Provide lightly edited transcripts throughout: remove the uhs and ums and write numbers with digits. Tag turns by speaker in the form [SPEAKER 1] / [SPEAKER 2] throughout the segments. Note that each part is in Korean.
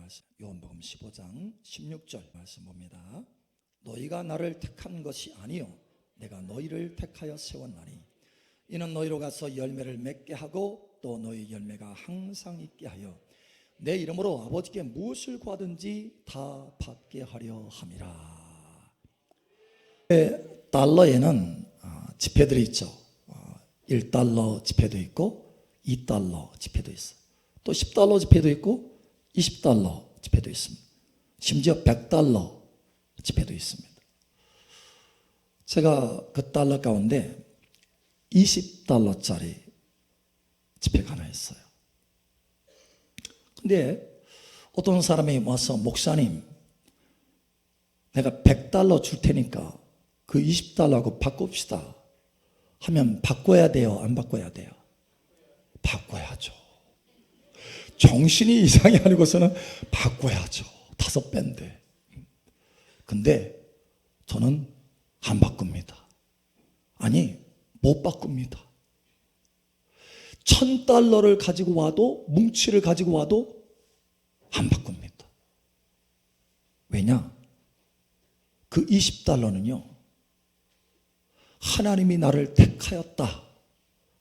[SPEAKER 1] 말씀, 요한복음 15장 16절 말씀 봅니다. 너희가 나를 택한 것이 아니요 내가 너희를 택하여 세웠나니 이는 너희로 가서 열매를 맺게 하고 또 너희 열매가 항상 있게 하여 내 이름으로 아버지께 무엇을 구하든지 다 받게 하려 함이라. 달러에는 지폐들이 있죠. 1달러 지폐도 있고 2달러 지폐도 있어요. 또 10달러 지폐도 있고 20달러 지폐도 있습니다. 심지어 100달러 지폐도 있습니다. 제가 그 달러 가운데 20달러짜리 지폐가 하나 있어요. 근데 어떤 사람이 와서 목사님 내가 100달러 줄 테니까 그 20달러하고 바꿉시다 하면 바꿔야 돼요? 안 바꿔야 돼요? 바꿔야죠. 정신이 이상이 아니고서는 바꿔야죠. 5배인데. 근데 저는 안 바꿉니다. 아니 못 바꿉니다. 1000달러를 가지고 와도 뭉치를 가지고 와도 안 바꿉니다. 왜냐? 그 20달러는요 하나님이 나를 택하였다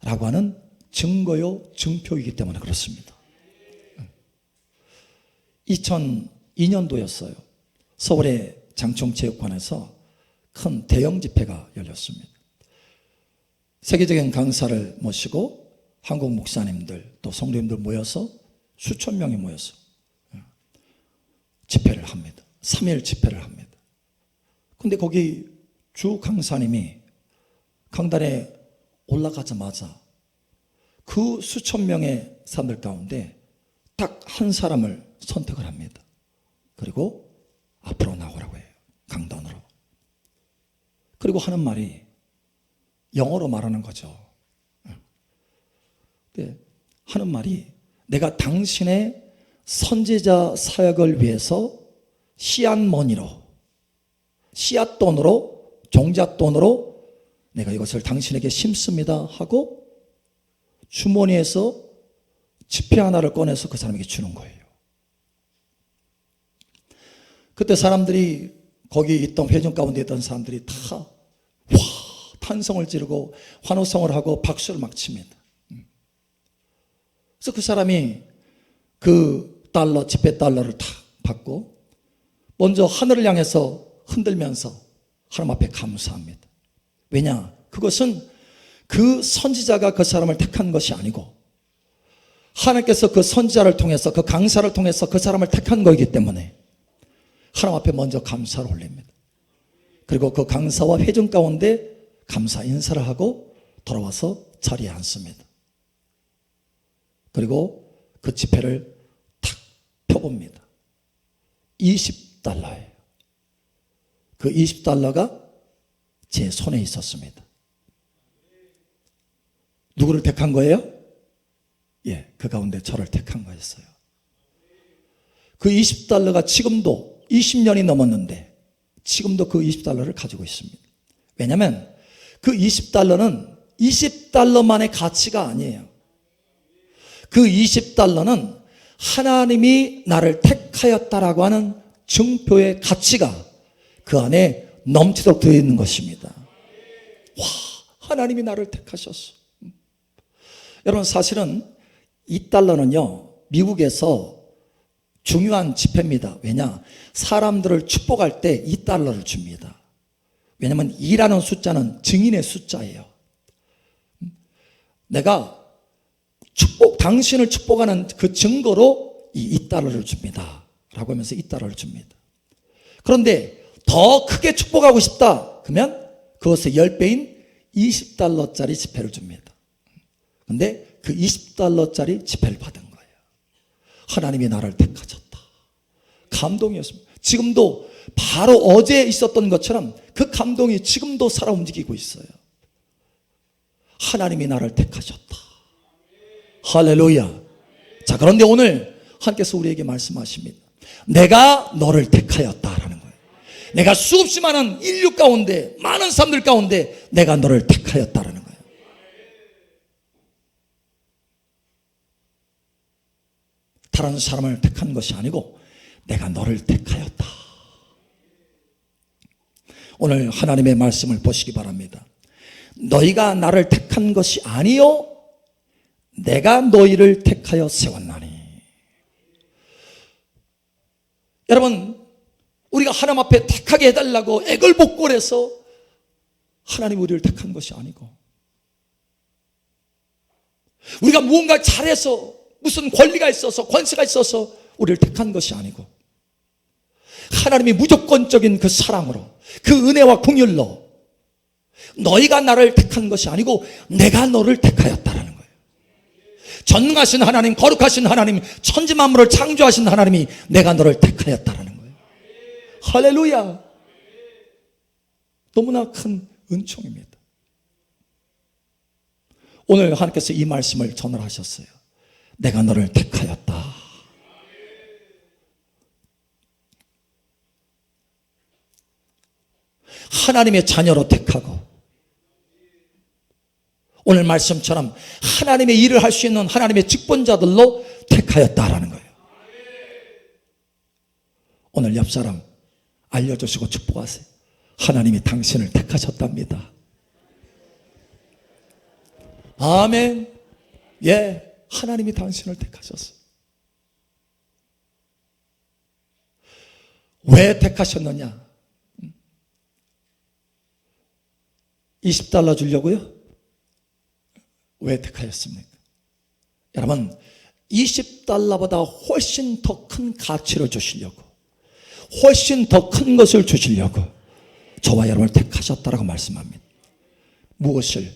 [SPEAKER 1] 라고 하는 증거요 증표이기 때문에 그렇습니다. 2002년도였어요. 서울의 장충체육관에서 큰 대형 집회가 열렸습니다. 세계적인 강사를 모시고 한국 목사님들 또 성도님들 모여서 수천 명이 모여서 집회를 합니다. 3일 집회를 합니다. 근데 거기 주 강사님이 강단에 올라가자마자 그 수천 명의 사람들 가운데 딱 한 사람을 선택을 합니다. 그리고 앞으로 나오라고 해요. 강단으로. 그리고 하는 말이 영어로 말하는 거죠. 네, 하는 말이 내가 당신의 선지자 사역을 위해서 씨앗머니로 씨앗돈으로 종잣돈으로 내가 이것을 당신에게 심습니다 하고 주머니에서 지폐 하나를 꺼내서 그 사람에게 주는 거예요. 그때 사람들이 거기 있던 회중 가운데 있던 사람들이 다 와 탄성을 지르고 환호성을 하고 박수를 막 칩니다. 그래서 그 사람이 그 달러 지폐 달러를 탁 받고 먼저 하늘을 향해서 흔들면서 하나님 앞에 감사합니다. 왜냐? 그것은 그 선지자가 그 사람을 택한 것이 아니고 하나님께서 그 선지자를 통해서 그 강사를 통해서 그 사람을 택한 거이기 때문에 하나님 앞에 먼저 감사를 올립니다. 그리고 그 강사와 회중 가운데 감사 인사를 하고 돌아와서 자리에 앉습니다. 그리고 그 지폐를 탁 펴봅니다. 20달러예요. 그 20달러가 제 손에 있었습니다. 누구를 택한 거예요? 예, 그 가운데 저를 택한 거였어요. 그 20달러가 지금도 20년이 넘었는데 지금도 그 20달러를 가지고 있습니다. 왜냐하면 그 20달러는 20달러만의 가치가 아니에요. 그 20달러는 하나님이 나를 택하였다라고 하는 증표의 가치가 그 안에 넘치도록 들어있는 것입니다. 와, 하나님이 나를 택하셨어. 여러분 사실은 이 달러는요 미국에서 중요한 지폐입니다. 왜냐? 사람들을 축복할 때 이 달러를 줍니다. 왜냐하면 2라는 숫자는 증인의 숫자예요. 내가 당신을 축복하는 그 증거로 이 달러를 줍니다 라고 하면서 이 달러를 줍니다. 그런데 더 크게 축복하고 싶다 그러면 그것의 10배인 20달러짜리 지폐를 줍니다. 그런데 그 20달러짜리 지폐를 받은 거예요. 하나님이 나를 택하셨다. 감동이었습니다. 지금도 바로 어제 있었던 것처럼 그 감동이 지금도 살아 움직이고 있어요. 하나님이 나를 택하셨다. 할렐루야. 자, 그런데 오늘 하나님께서 우리에게 말씀하십니다. 내가 너를 택하였다라는 거예요. 내가 수없이 많은 인류 가운데 많은 사람들 가운데 내가 너를 택하였다라는 거예요. 다른 사람을 택한 것이 아니고 내가 너를 택하였다. 오늘 하나님의 말씀을 보시기 바랍니다. 너희가 나를 택한 것이 아니요 내가 너희를 택하여 세웠나니. 여러분, 우리가 하나님 앞에 택하게 해달라고 애걸복걸해서 하나님 우리를 택한 것이 아니고, 우리가 무언가 잘해서 무슨 권리가 있어서 권세가 있어서 우리를 택한 것이 아니고, 하나님이 무조건적인 그 사랑으로, 그 은혜와 긍휼로 너희가 나를 택한 것이 아니고 내가 너를 택하였다라는 거예요. 전능하신 하나님, 거룩하신 하나님, 천지만물을 창조하신 하나님이 내가 너를 택하였다라는 거예요. 할렐루야. 너무나 큰 은총입니다. 오늘 하나님께서 이 말씀을 전하셨어요. 내가 너를 택하였다. 하나님의 자녀로 택하고, 오늘 말씀처럼 하나님의 일을 할 수 있는 하나님의 직분자들로 택하였다라는 거예요. 오늘 옆 사람 알려주시고 축복하세요. 하나님이 당신을 택하셨답니다. 아멘. 예, 하나님이 당신을 택하셨어요. 왜 택하셨느냐? 20달러 주려고요? 왜 택하였습니까? 여러분, 20달러보다 훨씬 더 큰 가치를 주시려고, 훨씬 더 큰 것을 주시려고 저와 여러분을 택하셨다라고 말씀합니다. 무엇을?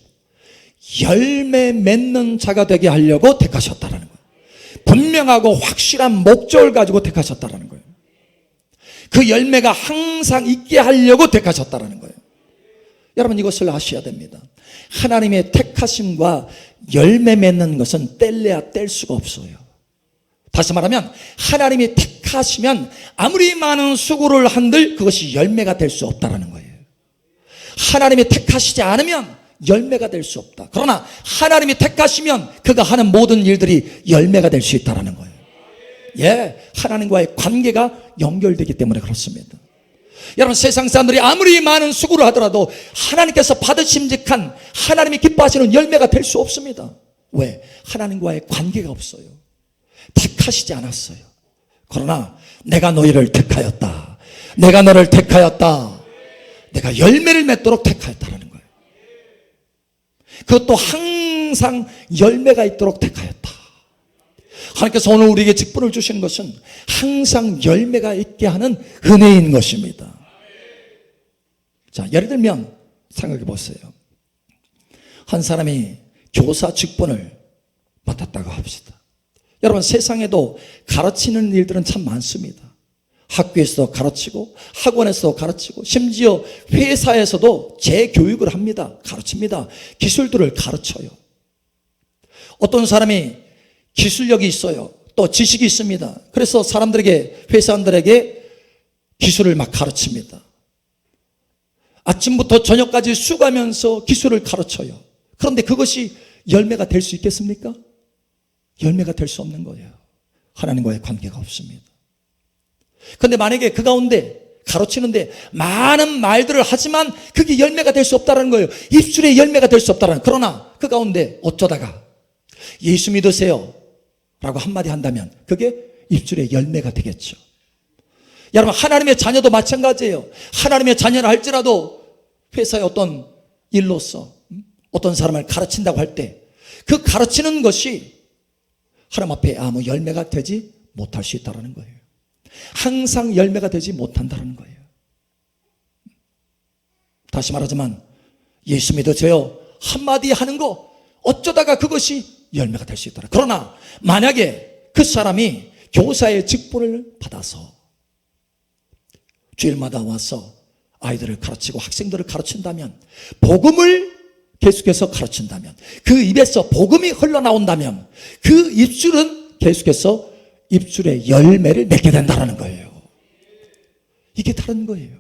[SPEAKER 1] 열매 맺는 자가 되게 하려고 택하셨다라는 거예요. 분명하고 확실한 목적을 가지고 택하셨다라는 거예요. 그 열매가 항상 있게 하려고 택하셨다라는 거예요. 여러분, 이것을 아셔야 됩니다. 하나님의 택하심과 열매 맺는 것은 뗄래야 뗄 수가 없어요. 다시 말하면 하나님이 택하시면 아무리 많은 수고를 한들 그것이 열매가 될 수 없다는 거예요. 하나님이 택하시지 않으면 열매가 될 수 없다. 그러나 하나님이 택하시면 그가 하는 모든 일들이 열매가 될 수 있다는 거예요. 예, 하나님과의 관계가 연결되기 때문에 그렇습니다. 여러분, 세상 사람들이 아무리 많은 수고를 하더라도 하나님께서 받으심직한, 하나님이 기뻐하시는 열매가 될 수 없습니다. 왜? 하나님과의 관계가 없어요. 택하시지 않았어요. 그러나 내가 너희를 택하였다. 내가 너를 택하였다. 내가 열매를 맺도록 택하였다는 거예요. 그것도 항상 열매가 있도록 택하였다. 하나님께서 오늘 우리에게 직분을 주시는 것은 항상 열매가 있게 하는 은혜인 것입니다. 자, 예를 들면 생각해 보세요. 한 사람이 교사 직분을 맡았다고 합시다. 여러분, 세상에도 가르치는 일들은 참 많습니다. 학교에서도 가르치고, 학원에서도 가르치고, 심지어 회사에서도 재교육을 합니다. 가르칩니다. 기술들을 가르쳐요. 어떤 사람이 기술력이 있어요. 또 지식이 있습니다. 그래서 사람들에게, 회사원들에게 기술을 막 가르칩니다. 아침부터 저녁까지 수고하면서 기술을 가르쳐요. 그런데 그것이 열매가 될 수 있겠습니까? 열매가 될 수 없는 거예요. 하나님과의 관계가 없습니다. 그런데 만약에 그 가운데 가르치는데 많은 말들을 하지만 그게 열매가 될 수 없다는 거예요. 입술에 열매가 될 수 없다는. 그러나 그 가운데 어쩌다가 예수 믿으세요 라고 한마디 한다면 그게 입술에 열매가 되겠죠. 여러분, 하나님의 자녀도 마찬가지예요. 하나님의 자녀라 할지라도 회사의 어떤 일로서 어떤 사람을 가르친다고 할 때 그 가르치는 것이 하나님 앞에 아무 열매가 되지 못할 수 있다는 거예요. 항상 열매가 되지 못한다는 거예요. 다시 말하자면 예수 믿으세요 한마디 하는 거 어쩌다가 그것이 열매가 될 수 있더라. 그러나 만약에 그 사람이 교사의 직분을 받아서 주일마다 와서 아이들을 가르치고 학생들을 가르친다면, 복음을 계속해서 가르친다면, 그 입에서 복음이 흘러나온다면 그 입술은 계속해서 입술의 열매를 맺게 된다는 거예요. 이게 다른 거예요.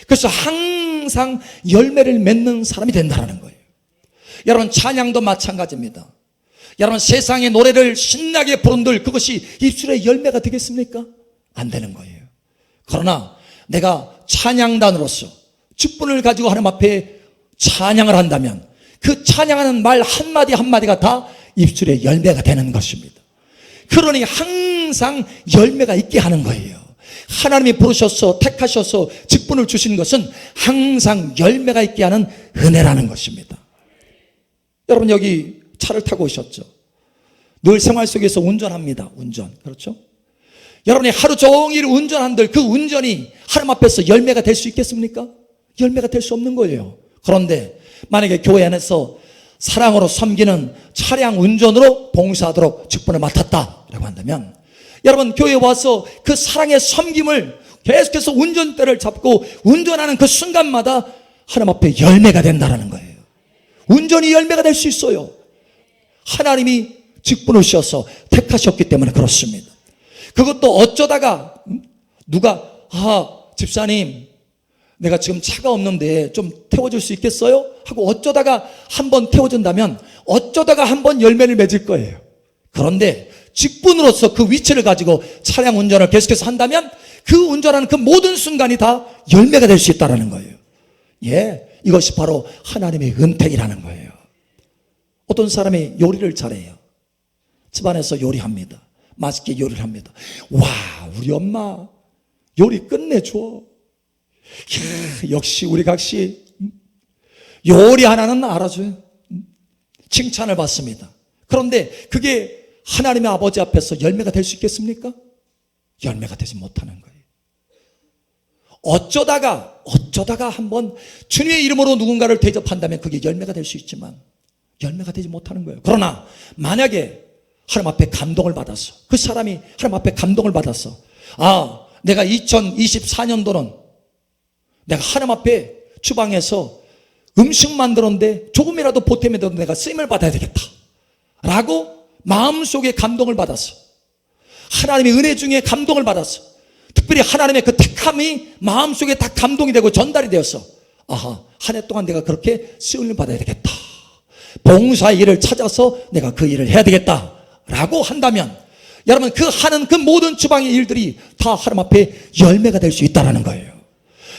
[SPEAKER 1] 그래서 항상 열매를 맺는 사람이 된다는 거예요. 여러분, 찬양도 마찬가지입니다. 여러분, 세상의 노래를 신나게 부른들 그것이 입술의 열매가 되겠습니까? 안 되는 거예요. 그러나 내가 찬양단으로서 직분을 가지고 하나님 앞에 찬양을 한다면 그 찬양하는 말 한마디 한마디가 다 입술의 열매가 되는 것입니다. 그러니 항상 열매가 있게 하는 거예요. 하나님이 부르셔서 택하셔서 직분을 주신 것은 항상 열매가 있게 하는 은혜라는 것입니다. 여러분 여기 차를 타고 오셨죠? 늘 생활 속에서 운전합니다. 운전. 그렇죠? 여러분이 하루 종일 운전한들 그 운전이 하나님 앞에서 열매가 될 수 있겠습니까? 열매가 될 수 없는 거예요. 그런데 만약에 교회 안에서 사랑으로 섬기는 차량 운전으로 봉사하도록 직분을 맡았다라고 한다면 여러분 교회에 와서 그 사랑의 섬김을 계속해서 운전대를 잡고 운전하는 그 순간마다 하나님 앞에 열매가 된다는 거예요. 운전이 열매가 될 수 있어요. 하나님이 직분을 주셔서 택하셨기 때문에 그렇습니다. 그것도 어쩌다가 누가 집사님 내가 지금 차가 없는데 좀 태워줄 수 있겠어요? 하고 어쩌다가 한번 태워준다면 어쩌다가 한번 열매를 맺을 거예요. 그런데 직분으로서 그 위치를 가지고 차량 운전을 계속해서 한다면 그 운전하는 그 모든 순간이 다 열매가 될 수 있다는 거예요. 예, 이것이 바로 하나님의 은택이라는 거예요. 어떤 사람이 요리를 잘해요. 집안에서 요리합니다. 맛있게 요리를 합니다. 와, 우리 엄마 요리 끝내줘. 역시 우리 각시 요리 하나는 알아줘요. 칭찬을 받습니다. 그런데 그게 하나님의 아버지 앞에서 열매가 될 수 있겠습니까? 열매가 되지 못하는 거예요. 어쩌다가 한번 주님의 이름으로 누군가를 대접한다면 그게 열매가 될 수 있지만 열매가 되지 못하는 거예요. 그러나 만약에 하나님 앞에 감동을 받았어. 그 사람이 하나님 앞에 감동을 받았어. 내가 2024년도는 내가 하나님 앞에 주방에서 음식 만들었는데 조금이라도 보탬이라도 내가 쓰임을 받아야 되겠다 라고 마음속에 감동을 받았어. 하나님의 은혜 중에 감동을 받았어. 특별히 하나님의 그 택함이 마음속에 다 감동이 되고 전달이 되었어. 한 해 동안 내가 그렇게 쓰임을 받아야 되겠다. 봉사 일을 찾아서 내가 그 일을 해야 되겠다 라고 한다면 여러분 그 하는 그 모든 주방의 일들이 다 하나님 앞에 열매가 될 수 있다는 거예요.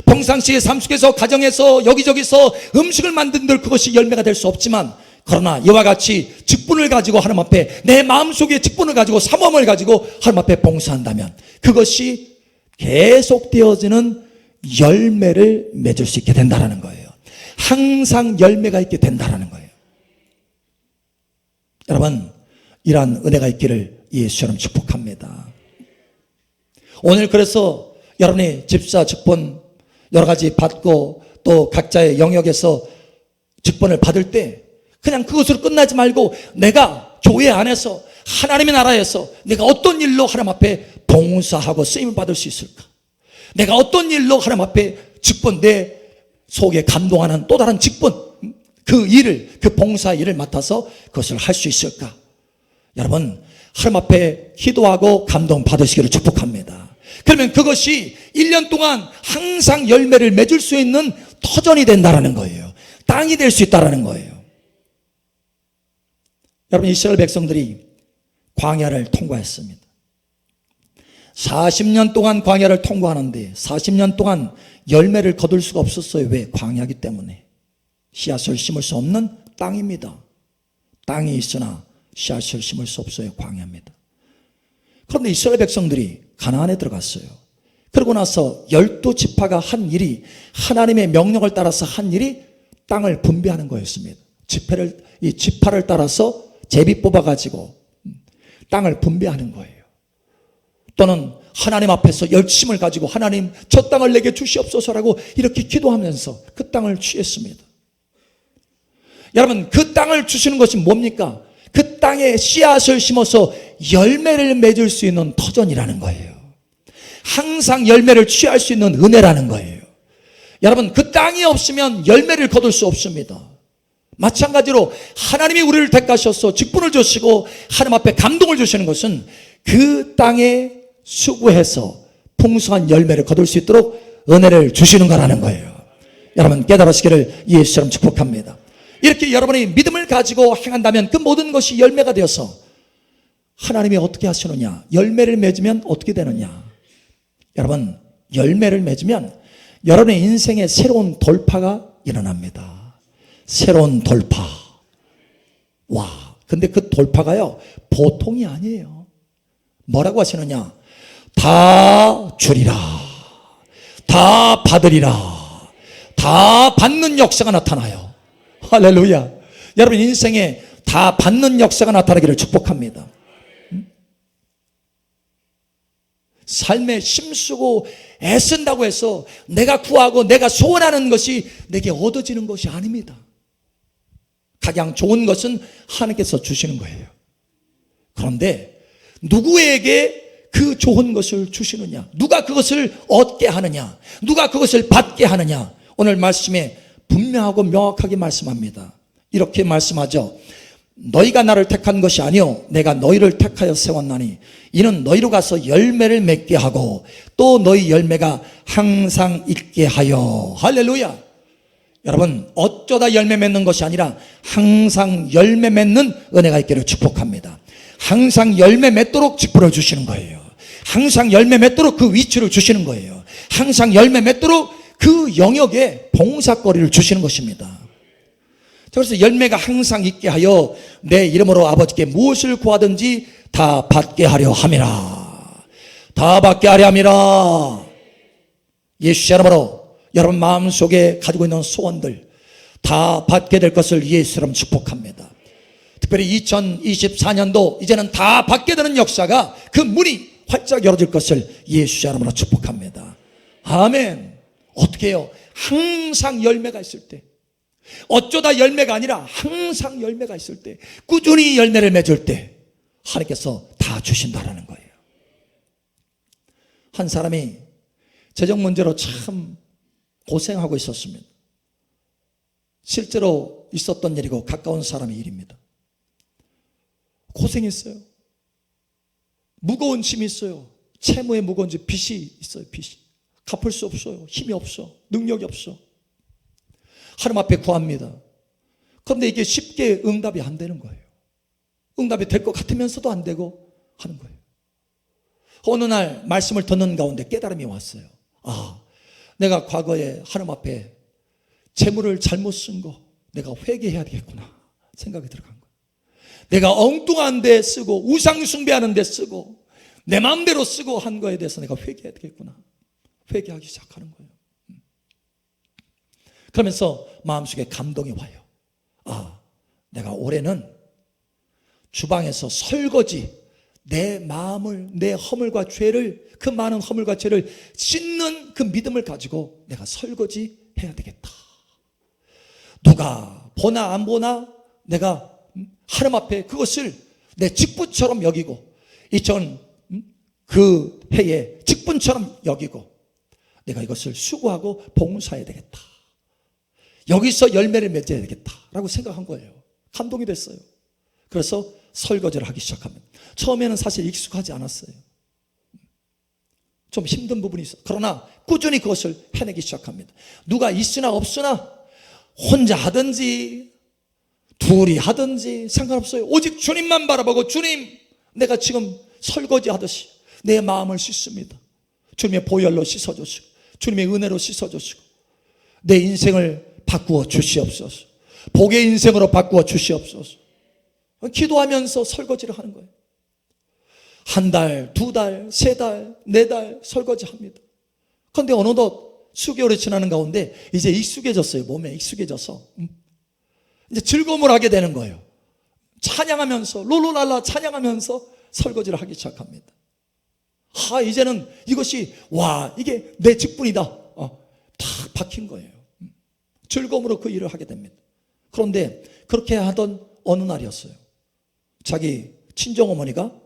[SPEAKER 1] 평상시의 삶 속에서 가정에서 여기저기서 음식을 만든들 그것이 열매가 될 수 없지만 그러나 이와 같이 직분을 가지고 하나님 앞에 내 마음속에 직분을 가지고 사모함을 가지고 하나님 앞에 봉사한다면 그것이 계속되어지는 열매를 맺을 수 있게 된다는 거예요. 항상 열매가 있게 된다는 거예요. 여러분 이러한 은혜가 있기를 예수처럼 축복합니다. 오늘 그래서 여러분이 집사 직분 여러 가지 받고 또 각자의 영역에서 직분을 받을 때 그냥 그것으로 끝나지 말고 내가 교회 안에서 하나님의 나라에서 내가 어떤 일로 하나님 앞에 봉사하고 쓰임을 받을 수 있을까? 내가 어떤 일로 하나님 앞에 직분 내 속에 감동하는 또 다른 직분 그 일을 그 봉사 일을 맡아서 그것을 할 수 있을까? 여러분 하나님 앞에 기도하고 감동 받으시기를 축복합니다. 그러면 그것이 1년 동안 항상 열매를 맺을 수 있는 터전이 된다는 거예요. 땅이 될 수 있다는 거예요. 여러분 이스라엘 백성들이 광야를 통과했습니다. 40년 동안 광야를 통과하는데 40년 동안 열매를 거둘 수가 없었어요. 왜? 광야이기 때문에. 씨앗을 심을 수 없는 땅입니다. 땅이 있으나 씨앗을 심을 수 없어요. 광야입니다. 그런데 이스라엘 백성들이 가나안에 들어갔어요. 그러고 나서 12지파가 한 일이 하나님의 명령을 따라서 한 일이 땅을 분배하는 거였습니다. 이 지파를 따라서 제비 뽑아가지고 땅을 분배하는 거예요. 또는 하나님 앞에서 열심을 가지고 하나님 저 땅을 내게 주시옵소서라고 이렇게 기도하면서 그 땅을 취했습니다. 여러분 그 땅을 주시는 것이 뭡니까? 그 땅에 씨앗을 심어서 열매를 맺을 수 있는 터전이라는 거예요. 항상 열매를 취할 수 있는 은혜라는 거예요. 여러분 그 땅이 없으면 열매를 거둘 수 없습니다. 마찬가지로 하나님이 우리를 택하셔서 직분을 주시고 하나님 앞에 감동을 주시는 것은 그 땅에 수고해서 풍성한 열매를 거둘 수 있도록 은혜를 주시는 거라는 거예요. 여러분 깨달으시기를 예수처럼 축복합니다. 이렇게 여러분이 믿음을 가지고 행한다면 그 모든 것이 열매가 되어서 하나님이 어떻게 하시느냐, 열매를 맺으면 어떻게 되느냐, 여러분, 열매를 맺으면 여러분의 인생에 새로운 돌파가 일어납니다. 새로운 돌파. 와, 근데 그 돌파가요, 보통이 아니에요. 뭐라고 하시느냐? 다 주리라, 다 받으리라, 다 받는 역사가 나타나요. 할렐루야. 여러분 인생에 다 받는 역사가 나타나기를 축복합니다. 삶에 힘쓰고 애쓴다고 해서 내가 구하고 내가 소원하는 것이 내게 얻어지는 것이 아닙니다. 가장 좋은 것은 하나님께서 주시는 거예요. 그런데 누구에게 그 좋은 것을 주시느냐, 누가 그것을 얻게 하느냐, 누가 그것을 받게 하느냐, 오늘 말씀에 분명하고 명확하게 말씀합니다. 이렇게 말씀하죠. 너희가 나를 택한 것이 아니요 내가 너희를 택하여 세웠나니 이는 너희로 가서 열매를 맺게 하고 또 너희 열매가 항상 있게 하여. 할렐루야. 여러분, 어쩌다 열매 맺는 것이 아니라 항상 열매 맺는 은혜가 있기를 축복합니다. 항상 열매 맺도록 짚어려 주시는 거예요. 항상 열매 맺도록 그 위치를 주시는 거예요. 항상 열매 맺도록 그 영역에 봉사거리를 주시는 것입니다. 그래서 열매가 항상 있게 하여 내 이름으로 아버지께 무엇을 구하든지 다 받게 하려 함이라. 다 받게 하려 함이라. 예수 이름으로 여러분 마음속에 가지고 있는 소원들 다 받게 될 것을 예수 이름 축복합니다. 특별히 2024년도 이제는 다 받게 되는 역사가 그 문이 활짝 열어질 것을 예수 이름으로 축복합니다. 아멘. 어떻게 해요? 항상 열매가 있을 때, 어쩌다 열매가 아니라 항상 열매가 있을 때, 꾸준히 열매를 맺을 때 하나님께서 다 주신다라는 거예요. 한 사람이 재정 문제로 참 고생하고 있었습니다. 실제로 있었던 일이고 가까운 사람의 일입니다. 고생했어요. 무거운 짐이 있어요. 채무에 무거운 짐, 빚이 있어요. 빚이 갚을 수 없어요. 힘이 없어. 능력이 없어. 하나님 앞에 구합니다. 그런데 이게 쉽게 응답이 안 되는 거예요. 응답이 될 것 같으면서도 안 되고 하는 거예요. 어느 날 말씀을 듣는 가운데 깨달음이 왔어요. 아, 내가 과거에 하나님 앞에 재물을 잘못 쓴 거 내가 회개해야 되겠구나 생각이 들어간 거예요. 내가 엉뚱한 데 쓰고 우상 숭배하는 데 쓰고 내 마음대로 쓰고 한 거에 대해서 내가 회개해야 되겠구나. 회개하기 시작하는 거예요. 그러면서 마음속에 감동이 와요. 아, 내가 올해는 주방에서 설거지, 내 마음을, 내 허물과 죄를, 그 많은 허물과 죄를 씻는 그 믿음을 가지고 내가 설거지 해야 되겠다. 누가 보나 안 보나 내가 하나님 앞에 그것을 내 직분처럼 여기고 그 해에 직분처럼 여기고 내가 이것을 수고하고 봉사해야 되겠다. 여기서 열매를 맺어야 되겠다라고 생각한 거예요. 감동이 됐어요. 그래서 설거지를 하기 시작합니다. 처음에는 사실 익숙하지 않았어요. 좀 힘든 부분이 있어요. 그러나 꾸준히 그것을 해내기 시작합니다. 누가 있으나 없으나 혼자 하든지 둘이 하든지 상관없어요. 오직 주님만 바라보고 주님, 내가 지금 설거지 하듯이 내 마음을 씻습니다. 주님의 보혈로 씻어주시고 주님의 은혜로 씻어주시고 내 인생을 바꾸어 주시옵소서. 복의 인생으로 바꾸어 주시옵소서. 기도하면서 설거지를 하는 거예요. 한 달, 두 달, 세 달, 네 달 설거지 합니다. 그런데 어느덧 수개월이 지나는 가운데 이제 익숙해졌어요. 몸에 익숙해져서 이제 즐거움을 하게 되는 거예요. 찬양하면서 롤롤랄라 찬양하면서 설거지를 하기 시작합니다. 아, 이제는 이것이 와, 이게 내 직분이다. 다 박힌 거예요. 즐거움으로 그 일을 하게 됩니다. 그런데 그렇게 하던 어느 날이었어요. 자기 친정어머니가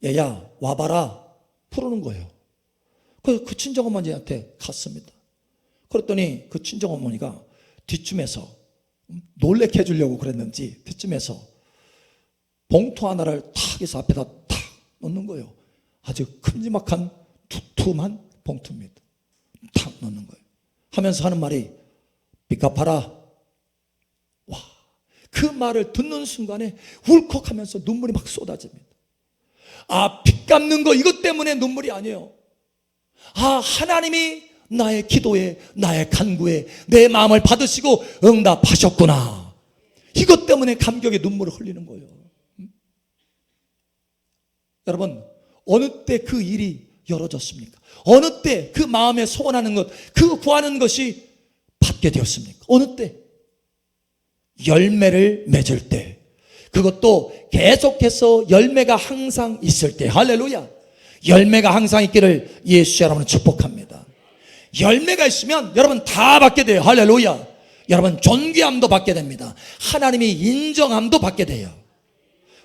[SPEAKER 1] 얘야 와봐라 부르는 거예요. 그래서 그 친정어머니한테 갔습니다. 그랬더니 그 친정어머니가 뒷쯤에서 놀래켜 주려고 그랬는지 뒷쯤에서 봉투 하나를 탁 해서 앞에다 탁 넣는 거예요. 아주 큼지막한 두툼한 봉투입니다. 탁 넣는 거예요. 하면서 하는 말이 빚 갚아라. 와, 그 말을 듣는 순간에 울컥하면서 눈물이 막 쏟아집니다. 아, 빚 갚는 거 이것 때문에 눈물이 아니에요. 하나님이 나의 기도에, 나의 간구에 내 마음을 받으시고 응답하셨구나. 이것 때문에 감격의 눈물을 흘리는 거예요. 여러분, 어느 때 그 일이 열어졌습니까? 어느 때 그 마음에 소원하는 것, 그 구하는 것이 받게 되었습니까? 어느 때? 열매를 맺을 때. 그것도 계속해서 열매가 항상 있을 때. 할렐루야. 열매가 항상 있기를 예수 여러분은 축복합니다. 열매가 있으면 여러분 다 받게 돼요. 할렐루야. 여러분 존귀함도 받게 됩니다. 하나님이 인정함도 받게 돼요.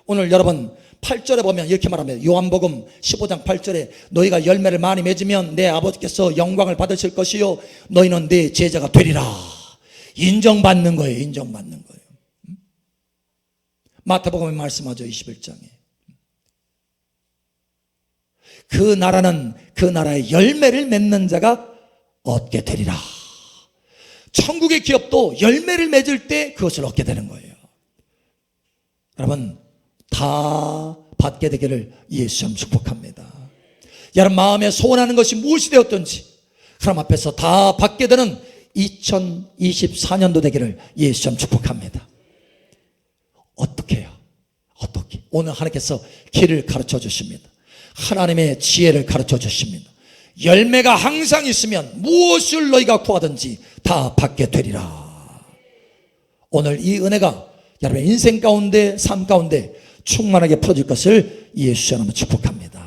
[SPEAKER 1] 오늘 여러분 8절에 보면 이렇게 말합니다. 요한복음 15장 8절에 너희가 열매를 많이 맺으면 내 아버지께서 영광을 받으실 것이요 너희는 내 제자가 되리라. 인정받는 거예요. 인정받는 거예요. 마태복음에 말씀하죠. 21장에 그 나라는 그 나라의 열매를 맺는 자가 얻게 되리라. 천국의 기업도 열매를 맺을 때 그것을 얻게 되는 거예요. 여러분 다 받게 되기를 예수님 축복합니다. 여러분 마음에 소원하는 것이 무엇이 되었든지 하나님 앞에서 다 받게 되는 2024년도 되기를 예수님 축복합니다. 어떻게 해요? 어떻게? 오늘 하나님께서 길을 가르쳐 주십니다. 하나님의 지혜를 가르쳐 주십니다. 열매가 항상 있으면 무엇을 너희가 구하든지 다 받게 되리라. 오늘 이 은혜가 여러분의 인생 가운데 삶 가운데 충만하게 풀어질 것을 예수 이름으로 축복합니다.